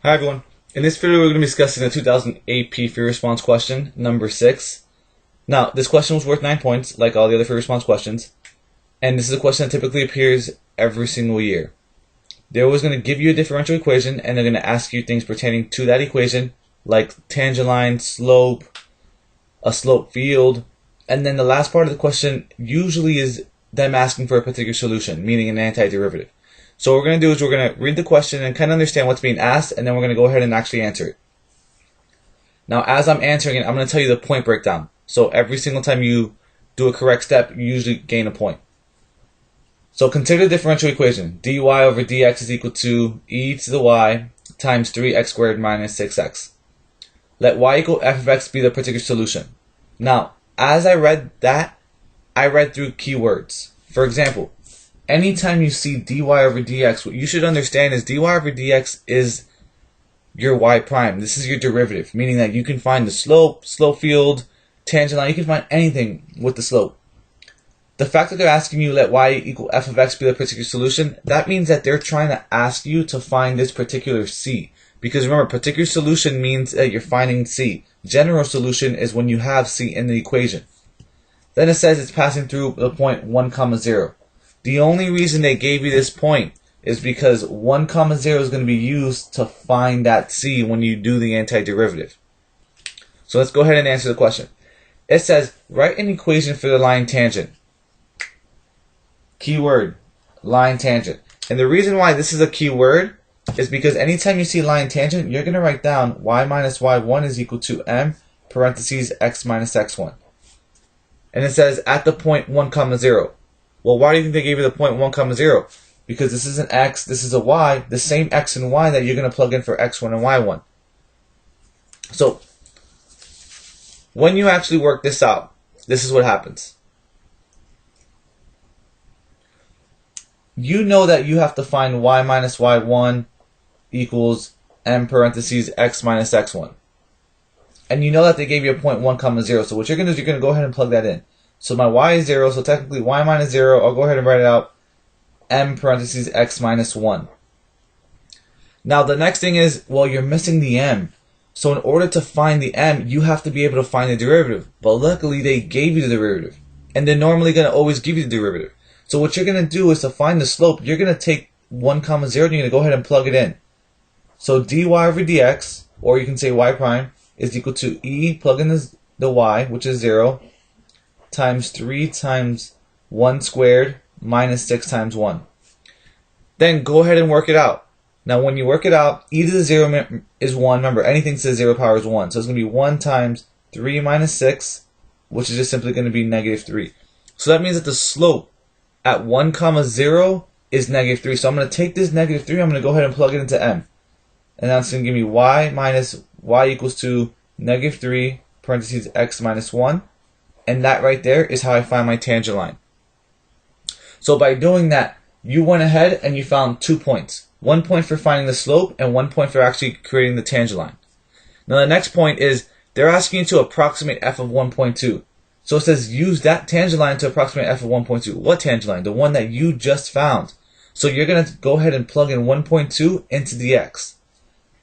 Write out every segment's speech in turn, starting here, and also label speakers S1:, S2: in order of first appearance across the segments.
S1: Hi everyone. In this video we're going to be discussing the 2000 AP free response question, number 6. Now, this question was worth 9 points, like all the other free response questions, and this is a question that typically appears every single year. They're always going to give you a differential equation, and they're going to ask you things pertaining to that equation, like tangent line, slope, a slope field, and then the last part of the question usually is them asking for a particular solution, meaning an antiderivative. So what we're going to do is we're going to read the question and kind of understand what's being asked, and then we're going to go ahead and actually answer it. Now, as I'm answering it, I'm going to tell you the point breakdown. So every single time you do a correct step, you usually gain a point. So consider the differential equation. dy over dx is equal to e to the y times 3x squared minus 6x. Let y equal f of x be the particular solution. Now, as I read that, I read through keywords. For example, anytime you see dy over dx, what you should understand is dy over dx is your y prime. This is your derivative, meaning that you can find the slope, slope field, tangent line. You can find anything with the slope. The fact that they're asking you let y equal f of x be the particular solution, that means that they're trying to ask you to find this particular c. Because remember, particular solution means that you're finding c. General solution is when you have c in the equation. Then it says it's passing through the point 1, 0. The only reason they gave you this point is because 1, 0 is going to be used to find that c when you do the antiderivative. So let's go ahead and answer the question. It says, write an equation for the line tangent. Keyword, line tangent. And the reason why this is a keyword is because anytime you see line tangent, you're going to write down y minus y1 is equal to m parentheses x minus x1. And it says at the point 1, 0. Well, why do you think they gave you the point 1, 0? Because this is an x, this is a y, the same x and y that you're going to plug in for x1 and y1. So, when you actually work this out, this is what happens. You know that you have to find y minus y1 equals m parentheses x minus x1. And you know that they gave you a point 1, 0. So what you're going to do is you're going to go ahead and plug that in. So my y is 0, so technically y minus 0, I'll go ahead and write it out, m parentheses x minus 1. Now the next thing is, well, you're missing the m. So in order to find the m, you have to be able to find the derivative. But luckily they gave you the derivative. And they're normally going to always give you the derivative. So what you're going to do is to find the slope, you're going to take 1, 0, and you're going to go ahead and plug it in. So dy over dx, or you can say y prime, is equal to e, plug in the y, which is 0, times 3 times 1 squared minus 6 times 1. Then go ahead and work it out. Now when you work it out, e to the 0 is 1. Remember, anything to the 0 power is 1. So it's going to be 1 times 3 minus 6, which is just simply going to be negative 3. So that means that the slope at 1, 0 is negative 3. So I'm going to take this negative 3, I'm going to go ahead and plug it into m. And that's going to give me y minus y equals to negative 3 parentheses x minus 1. And that right there is how I find my tangent line. So by doing that, you went ahead and you found 2 points. 1 point for finding the slope and 1 point for actually creating the tangent line. Now the next point is they're asking you to approximate f of 1.2. So it says use that tangent line to approximate f of 1.2. What tangent line? The one that you just found. So you're going to go ahead and plug in 1.2 into the x.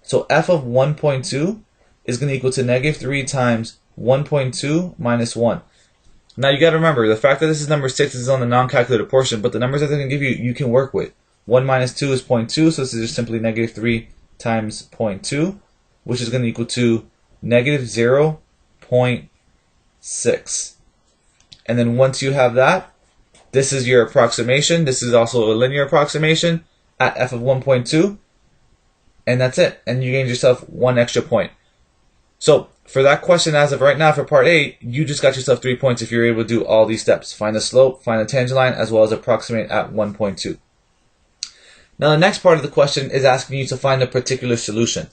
S1: So f of 1.2 is going to equal to negative 3 times 1.2 minus 1. Now you got to remember, the fact that this is number 6 is on the non-calculated portion, but the numbers that they're going to give you, you can work with. 1 minus 2 is 0.2, so this is just simply negative 3 times 0.2, which is going to equal to negative 0.6. And then once you have that, this is your approximation. This is also a linear approximation at f of 1.2. And that's it. And you gained yourself 1 extra point. So for that question as of right now for part 8, you just got yourself 3 points if you're able to do all these steps. Find the slope, find the tangent line, as well as approximate at 1.2. Now the next part of the question is asking you to find a particular solution.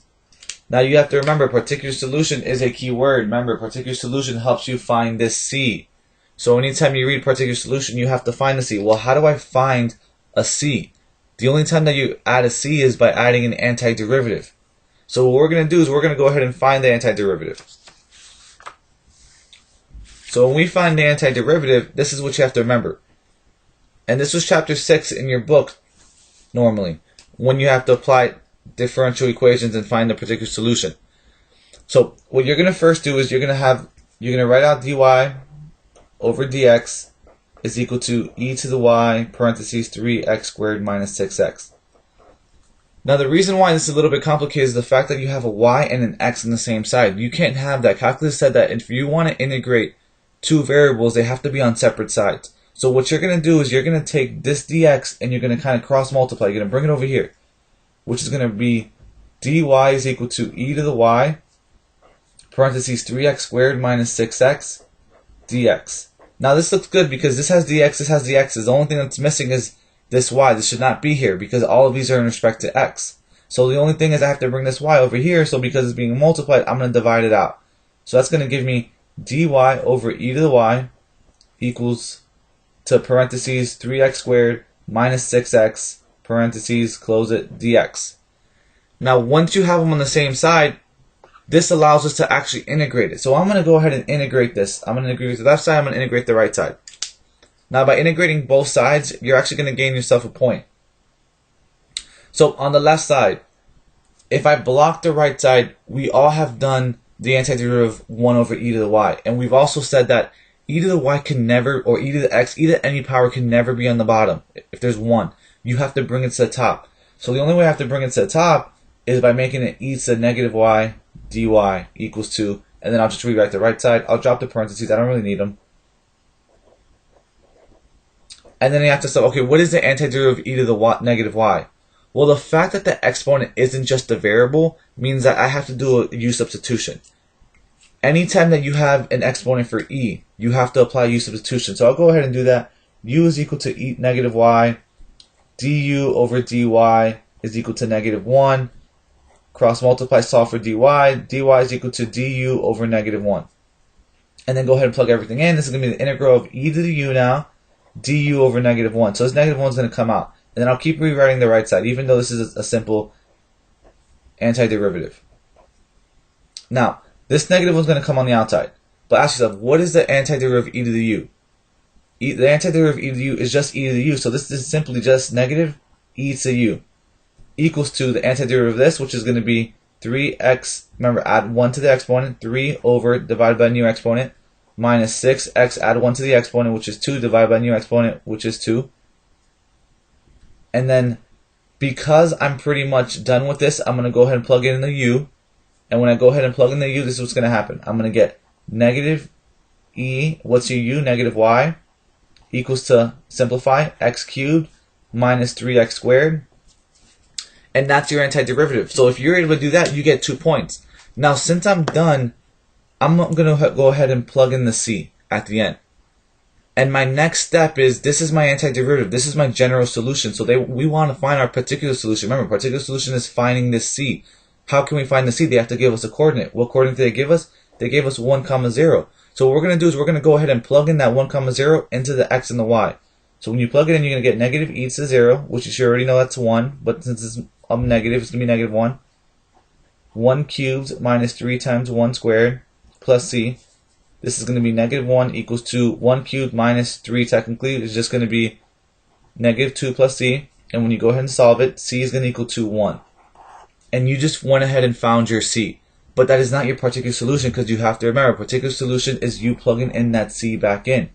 S1: Now you have to remember, particular solution is a key word. Remember, particular solution helps you find this c. So anytime you read particular solution, you have to find the c. Well, how do I find a c? The only time that you add a c is by adding an antiderivative. So what we're going to do is we're going to go ahead and find the antiderivative. So when we find the antiderivative, this is what you have to remember. And this was chapter 6 in your book normally, when you have to apply differential equations and find the particular solution. So what you're going to first do is you're going to write out dy over dx is equal to e to the y parentheses 3x squared minus 6x. Now the reason why this is a little bit complicated is the fact that you have a y and an x on the same side. You can't have that. Calculus said that if you want to integrate two variables, they have to be on separate sides. So what you're going to do is you're going to take this dx and you're going to kind of cross multiply. You're going to bring it over here, which is going to be dy is equal to e to the y parentheses 3x squared minus 6x dx. Now this looks good because this has dx, this has dx. The only thing that's missing is this y. This should not be here because all of these are in respect to x. So the only thing is I have to bring this y over here. So because it's being multiplied, I'm going to divide it out. So that's going to give me dy over e to the y equals to parentheses 3x squared minus 6x parentheses close it dx. Now once you have them on the same side, this allows us to actually integrate it. So I'm going to go ahead and integrate this. I'm going to integrate the left side, I'm going to integrate the right side. Now by integrating both sides, you're actually going to gain yourself a point. So on the left side, if I block the right side, we all have done the antiderivative of 1 over e to the y. And we've also said that e to the y can never, or e to the x, e to any power can never be on the bottom. If there's 1, you have to bring it to the top. So the only way I have to bring it to the top is by making it e to the negative y dy equals 2. And then I'll just rewrite the right side. I'll drop the parentheses. I don't really need them. And then you have to say, okay, what is the antiderivative of e to the negative y? Well, the fact that the exponent isn't just a variable means that I have to do a u substitution. Anytime that you have an exponent for e, you have to apply u substitution. So I'll go ahead and do that. U is equal to e negative y. Du over dy is equal to negative 1. Cross multiply, solve for dy. Dy is equal to du over negative 1. And then go ahead and plug everything in. This is going to be the integral of e to the u now. Du over negative 1. So this negative 1 is going to come out. And then I'll keep rewriting the right side, even though this is a simple antiderivative. Now, this negative 1 is going to come on the outside. But ask yourself, what is the antiderivative of e to the u? The antiderivative of e to the u is just e to the u. So this is simply just negative e to the u equals to the antiderivative of this, which is going to be 3x, remember, add 1 to the exponent, 3 over divided by new exponent, minus 6x, add 1 to the exponent, which is 2, divided by new exponent, which is 2. And then, because I'm pretty much done with this, I'm going to go ahead and plug in the u. And when I go ahead and plug in the u, this is what's going to happen. I'm going to get negative e, what's your u? Negative y, equals to, simplify, x cubed minus 3x squared. And that's your antiderivative. So if you're able to do that, you get 2 points. Now, since I'm done, I'm going to go ahead and plug in the c at the end. And my next step is, this is my antiderivative. This is my general solution. So we want to find our particular solution. Remember, particular solution is finding this c. How can we find the c? They have to give us a coordinate. What coordinate did they give us? They gave us 1, 0. So what we're going to do is we're going to go ahead and plug in that 1, 0 into the x and the y. So when you plug it in, you're going to get negative e to the 0, which you should already know that's 1. But since it's negative, it's going to be negative 1. 1 cubed minus 3 times 1 squared plus c. This is going to be negative 1 equals to 1 cubed minus 3 technically is just going to be negative 2 plus c. And when you go ahead and solve it, c is going to equal to 1. And you just went ahead and found your c. But that is not your particular solution, because you have to remember, particular solution is you plugging in that c back in.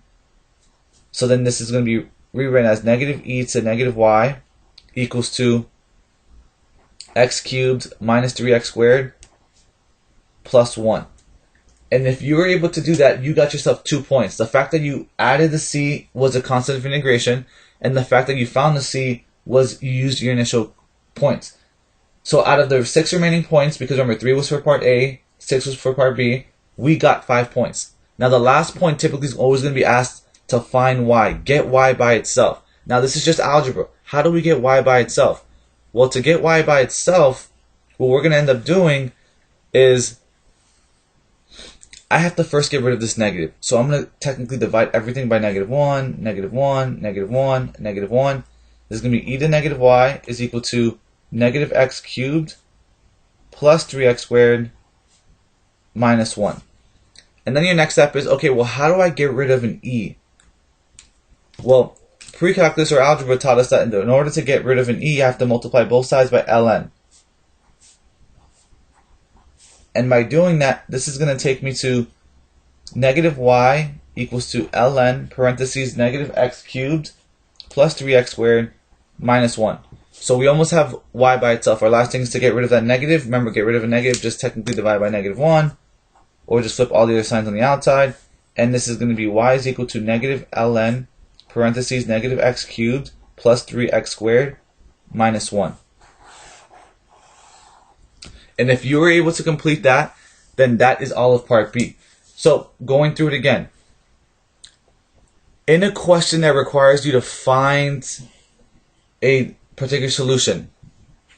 S1: So then this is going to be rewritten as negative e to negative y equals to x cubed minus 3x squared plus 1. And if you were able to do that, you got yourself 2 points. The fact that you added the c was a constant of integration, and the fact that you found the c was you used your initial points. So out of the 6 remaining points, because remember 3 was for part A, 6 was for part B, we got 5 points. Now the last point typically is always going to be asked to find y, get y by itself. Now this is just algebra. How do we get y by itself? Well, to get y by itself, what we're going to end up doing is I have to first get rid of this negative. So I'm going to technically divide everything by negative 1, negative 1, negative 1, negative 1. This is going to be e to negative y is equal to negative x cubed plus 3x squared minus 1. And then your next step is, okay, well, how do I get rid of an e? Well, pre-calculus or algebra taught us that in order to get rid of an e, you have to multiply both sides by ln. And by doing that, this is going to take me to negative y equals to ln parentheses negative x cubed plus 3x squared minus 1. So we almost have y by itself. Our last thing is to get rid of that negative. Remember, get rid of a negative, just technically divide by negative 1. Or just flip all the other signs on the outside. And this is going to be y is equal to negative ln parentheses negative x cubed plus 3x squared minus 1. And if you were able to complete that, then that is all of part B. So going through it again. In a question that requires you to find a particular solution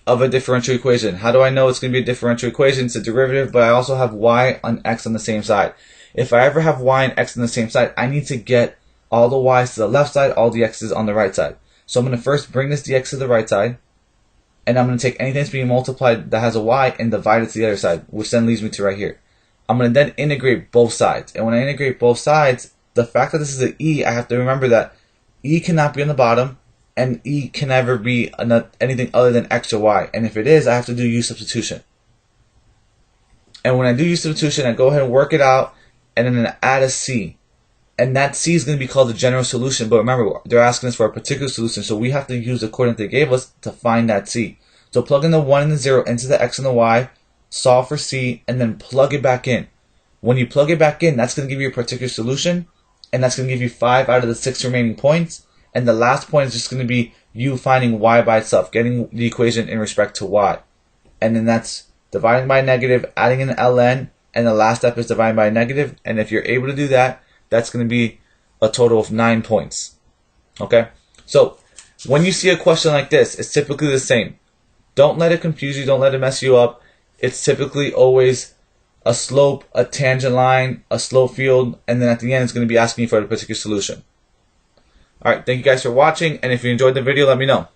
S1: of a differential equation, how do I know it's going to be a differential equation? It's a derivative, but I also have y and x on the same side. If I ever have y and x on the same side, I need to get all the y's to the left side, all the x's on the right side. So I'm going to first bring this dx to the right side, and I'm going to take anything that's being multiplied that has a y and divide it to the other side, which then leads me to right here. I'm going to then integrate both sides. And when I integrate both sides, the fact that this is an e, I have to remember that e cannot be on the bottom, and e can never be anything other than x or y. And if it is, I have to do u substitution. And when I do u substitution, I go ahead and work it out, and then I add a c. And that c is going to be called the general solution. But remember, they're asking us for a particular solution, so we have to use the coordinate they gave us to find that c. So plug in the 1 and the 0 into the x and the y, solve for c, and then plug it back in. When you plug it back in, that's going to give you a particular solution, and that's going to give you 5 out of the 6 remaining points. And the last point is just going to be you finding y by itself, getting the equation in respect to y. And then that's dividing by a negative, adding an ln, and the last step is dividing by a negative. And if you're able to do that, that's going to be a total of 9 points. Okay? So when you see a question like this, it's typically the same. Don't let it confuse you. Don't let it mess you up. It's typically always a slope, a tangent line, a slope field, and then at the end it's going to be asking you for a particular solution. Alright, thank you guys for watching, and if you enjoyed the video, let me know.